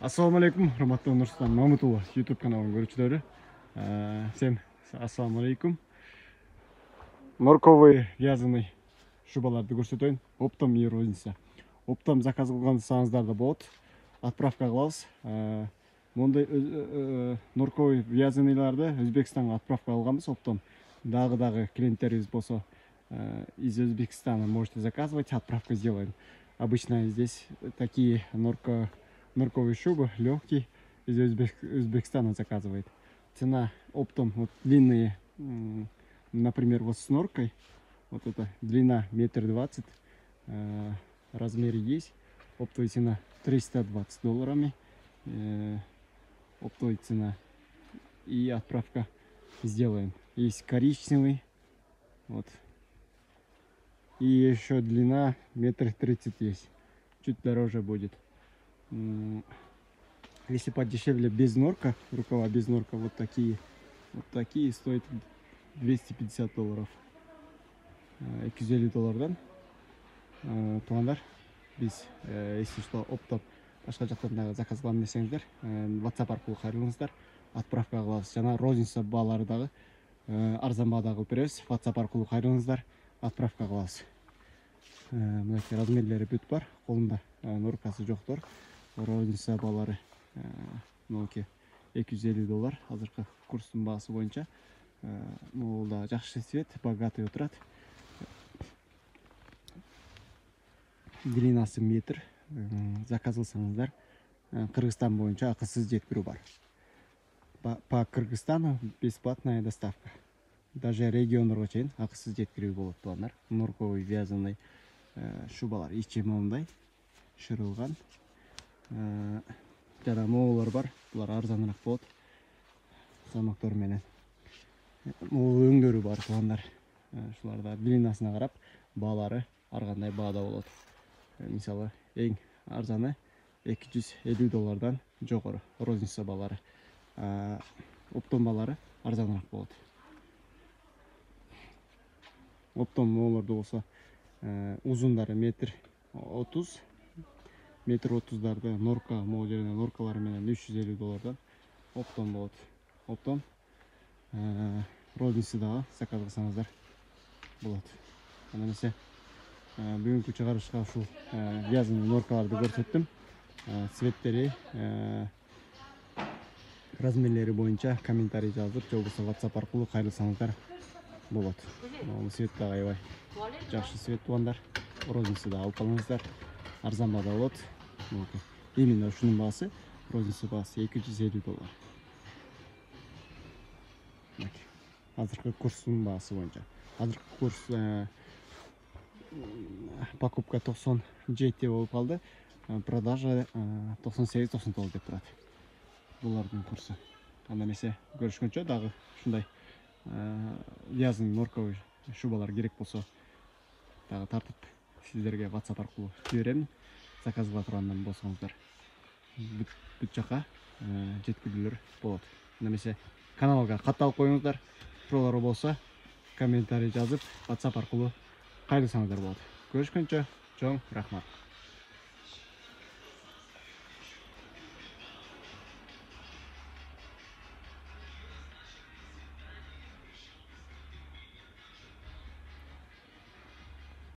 Ассаламу алейкум, урматтуу Нурсултан Мамытулы YouTube каналынын көрүүчүлөрү. Всем ассаламу алейкум. Норковый вязаный шубаларды көрсөтөйүн. Оптом и розница. Оптом заказ кылгансаңыздар да болот. Отправка кылабыз. Мондай норковый вязаныйларды Өзбекстанга отправка кылганбыз оптом. Дагы клиенттерибиз болсо из Узбекистана можете заказывать, отправку сделаем. Обычно здесь такие норковые шубы, легкие, из Узбекистана заказывает. Цена оптом, вот длинные, например, вот с норкой, вот эта длина 1,20 м, размер есть. Оптовая цена $320, оптовая цена, и отправка сделаем. Есть коричневый, вот, и еще длина 1,30 м есть, чуть дороже будет. Если подешевле без норка, рукава без норка, вот такие стоят $250. $250 тугандар. Biz если что оптоп башка жактан заказ кылам десеңиздер, WhatsApp аркылуу кайрылыңыздар, отправка кылабыз. Жана розница баалары дагы арзан баада кылып беребиз. WhatsApp аркылуу кайрылыңыздар, отправка кылабыз. Мынакей размерлери бүт бар, колунда норкасы жоктор. Розница баалары мынакей $250 азыркы курстун баасы боюнча. Бул да жакшы цвет, богатый отурат. Длинасы метр. Заказ кылсаңыздар, Кыргызстан боюнча акысыз жеткирүү бар. По Кыргызстану бесплатная доставка. Даже региондорго чейин акысыз жеткирүү болот тугандар. Норковый вязаный шубалар ичи моундай шырылган. Жана моолор бар. Булар арзаныраак болот. Салмактор менен. Могу өңдөрү бар тугандар. Шуларда длинасына карап баалары ар кандай баада болот. Мисалы, эң арзаны $250 жогору розница баалары. Оптом баалары арзаныраак болот. Оптом моолорду болсо узундары 1,30 м, 1,30 м норка, могу жерде норкалары менен $350 оптом болот. Оптом розница дагы заказ кылсаңыздар болот. Анда эмесе бүгүнкү чыгарышка ушул вязаный норкаларды көрсөттүм. Цветтери, размерлери боюнча комментарий жазып, же болбосо WhatsApp аркылуу кайрылсаңыздар болот. Бул цвет дагы аябай жакшы цвет тугандар. Розница да алып калыңыздар. Арзан баада болот. Именно ушунун баасы, розница баасы $250. Азыркы курстун баасы боюнча. Азыркы курс покупка 97 болуп калды. Продажа 98-99 деп турат. Булардын курсу. Анда эмесе көрүшкөнчө, дагы ушундай вязаный норковый шубалар керек болсо дагы тартып сиздерге WhatsApp аркылуу жиберем. Заказ кыла турган болсоңуздар бүт жака жеткирүүлөр болот. Анда эмесе каналга катталып коюңуздар. Суроолор болсо комментарий жазып WhatsApp аркылуу кайрылсаңыздар болот. Көрүшкөнчө чоң рахмат.